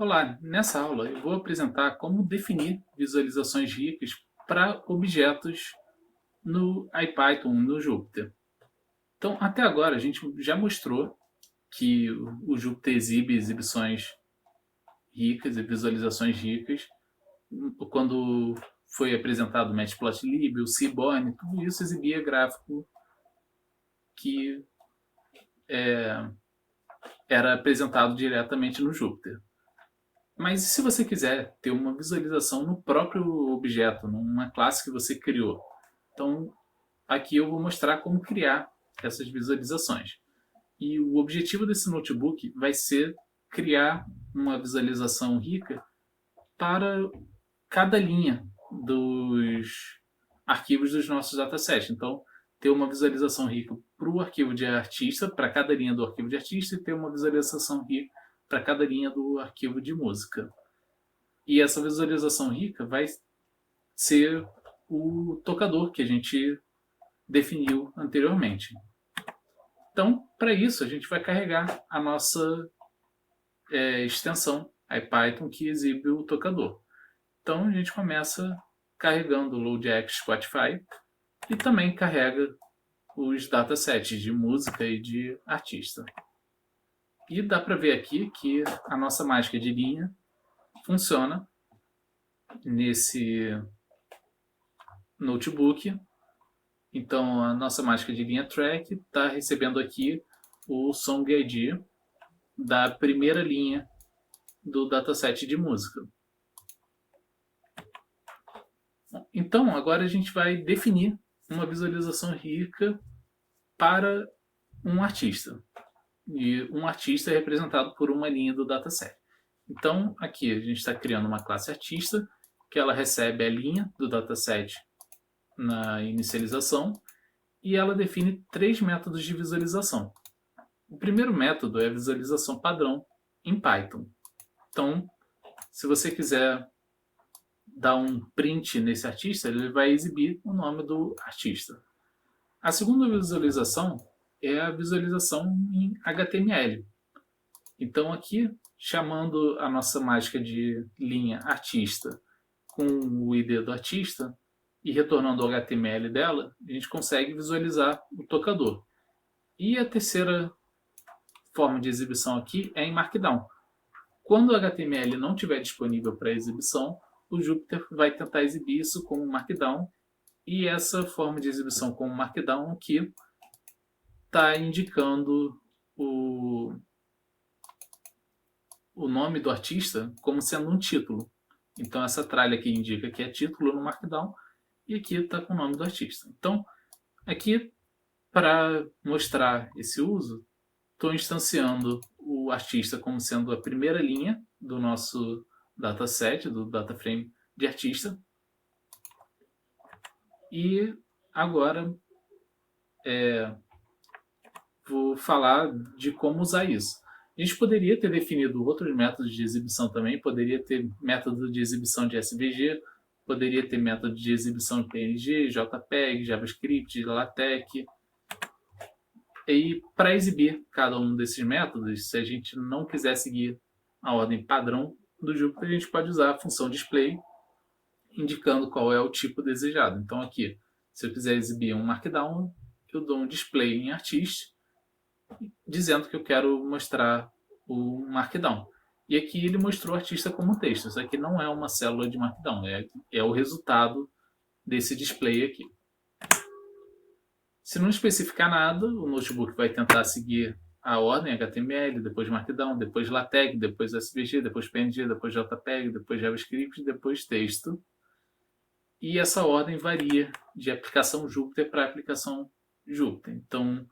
Olá, nessa aula eu vou apresentar como definir visualizações ricas para objetos no IPython, no Jupyter. Então, até agora a gente já mostrou que o Jupyter exibe exibições ricas e visualizações ricas. Quando foi apresentado o Matplotlib, o Seaborn, tudo isso exibia gráfico que era apresentado diretamente no Jupyter. Mas e se você quiser ter uma visualização no próprio objeto, numa classe que você criou? Então, aqui eu vou mostrar como criar essas visualizações. E o objetivo desse notebook vai ser criar uma visualização rica para cada linha dos arquivos dos nossos datasets. Então, ter uma visualização rica para o arquivo de artista, para cada linha do arquivo de artista, e ter uma visualização rica para cada linha do arquivo de música. E essa visualização rica vai ser o tocador que a gente definiu anteriormente. Então, para isso, a gente vai carregar a nossa extensão IPython que exibe o tocador. Então, a gente começa carregando o LoadX Spotify e também carrega os datasets de música e de artista. E dá para ver aqui que a nossa mágica de linha funciona nesse notebook. Então, a nossa mágica de linha track está recebendo aqui o Song ID da primeira linha do dataset de música. Então, agora a gente vai definir uma visualização rica para um artista. E um artista é representado por uma linha do dataset. Então, aqui a gente está criando uma classe artista, que ela recebe a linha do dataset na inicialização, e ela define 3 métodos de visualização. O primeiro método é a visualização padrão em Python. Então, se você quiser dar um print nesse artista, ele vai exibir o nome do artista. A segunda visualização é a visualização em HTML. Então aqui, chamando a nossa mágica de linha artista com o ID do artista e retornando o HTML dela, a gente consegue visualizar o tocador. E a terceira forma de exibição aqui é em Markdown. Quando o HTML não estiver disponível para exibição, o Jupyter vai tentar exibir isso como Markdown, e essa forma de exibição como Markdown aqui está indicando o nome do artista como sendo um título. Então essa tralha aqui indica que é título no Markdown, e aqui está com o nome do artista. Então, aqui, para mostrar esse uso, estou instanciando o artista como sendo a primeira linha do nosso dataset, do dataframe de artista. E agora vou falar de como usar isso. A gente poderia ter definido outros métodos de exibição também, poderia ter método de exibição de SVG, poderia ter método de exibição de PNG, JPEG, JavaScript, LaTeX. E para exibir cada um desses métodos, se a gente não quiser seguir a ordem padrão do Jupyter, a gente pode usar a função display, indicando qual é o tipo desejado. Então aqui, se eu quiser exibir um Markdown, eu dou um display em Artist, dizendo que eu quero mostrar o Markdown. E aqui ele mostrou o artista como texto. Isso aqui não é uma célula de Markdown, é o resultado desse display aqui. Se não especificar nada, o notebook vai tentar seguir a ordem HTML, depois Markdown, depois LaTeX, depois SVG, depois PNG, depois JPEG, depois JavaScript, depois texto. E essa ordem varia de aplicação Jupyter para aplicação Jupyter. Então,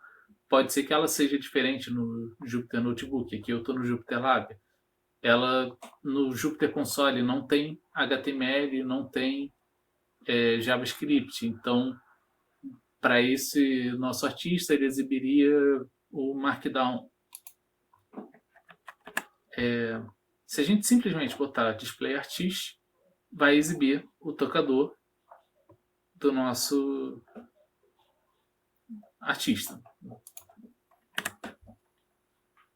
pode ser que ela seja diferente no Jupyter Notebook. Aqui eu estou no Jupyter Lab. Ela, no Jupyter Console, não tem HTML, não tem JavaScript. Então, para esse nosso artista, ele exibiria o Markdown. Se a gente simplesmente botar display artist, vai exibir o tocador do nosso artista.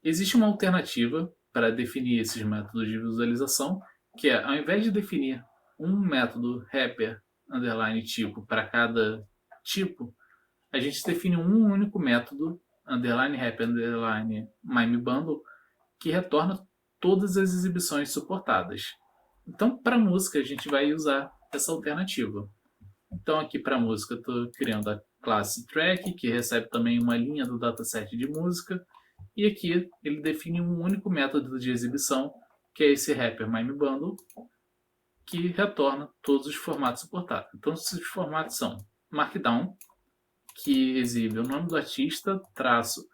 Existe uma alternativa para definir esses métodos de visualização, que é, ao invés de definir um método wrapper underline tipo para cada tipo, a gente define um único método underline wrapper underline mime bundle que retorna todas as exibições suportadas. Então, para música, a gente vai usar essa alternativa. Então, aqui para música, eu estou criando a classe track, que recebe também uma linha do dataset de música. E aqui ele define um único método de exibição, que é esse wrapper mime bundle, que retorna todos os formatos suportados. Então, esses formatos são Markdown, que exibe o nome do artista, traço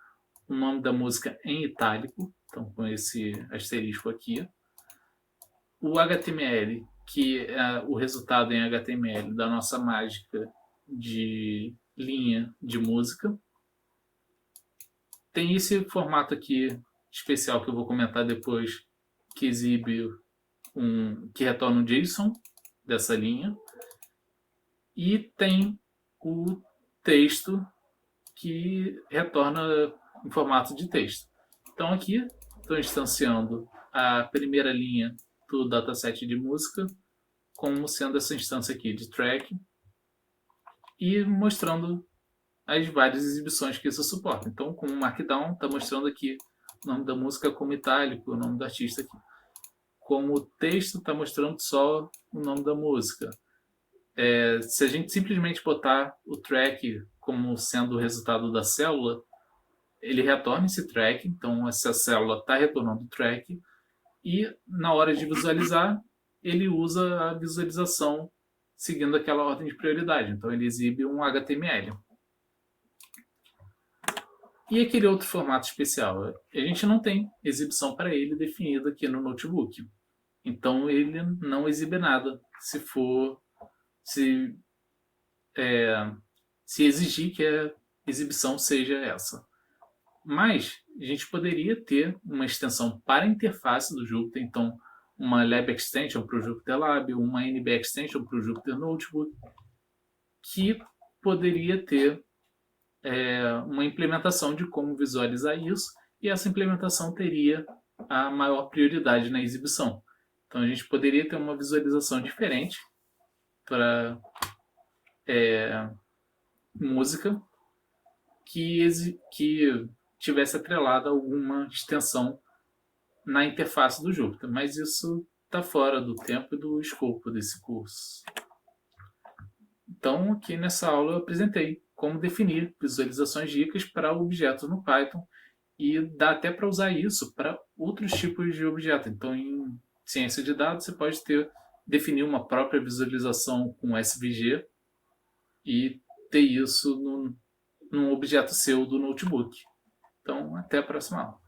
o nome da música em itálico, então com esse asterisco aqui. O HTML, que é o resultado em HTML da nossa mágica de linha de música. Tem esse formato aqui especial que eu vou comentar depois, que exibe que retorna um JSON dessa linha. E tem o texto que retorna em formato de texto. Então aqui estou instanciando a primeira linha do dataset de música como sendo essa instância aqui de track e mostrando as várias exibições que isso suporta. Então, como Markdown, está mostrando aqui o nome da música como itálico, o nome do artista aqui. Como o texto está mostrando só o nome da música. Se a gente simplesmente botar o track como sendo o resultado da célula, ele retorna esse track, então essa célula está retornando o track, e na hora de visualizar, ele usa a visualização seguindo aquela ordem de prioridade, então ele exibe um HTML. E aquele outro formato especial, a gente não tem exibição para ele definida aqui no notebook, então ele não exibe nada se exigir que a exibição seja essa. Mas a gente poderia ter uma extensão para a interface do Jupyter, então uma Lab Extension para o Jupyter Lab, uma NB Extension para o Jupyter Notebook, que poderia ter uma implementação de como visualizar isso, e essa implementação teria a maior prioridade na exibição. Então a gente poderia ter uma visualização diferente para música que tivesse atrelada a alguma extensão na interface do Jupyter, mas isso está fora do tempo e do escopo desse curso. Então, aqui nessa aula eu apresentei como definir visualizações ricas para objetos no Python, e dá até para usar isso para outros tipos de objeto. Então, em ciência de dados, você pode definir uma própria visualização com SVG e ter isso num objeto seu do notebook. Então, até a próxima aula.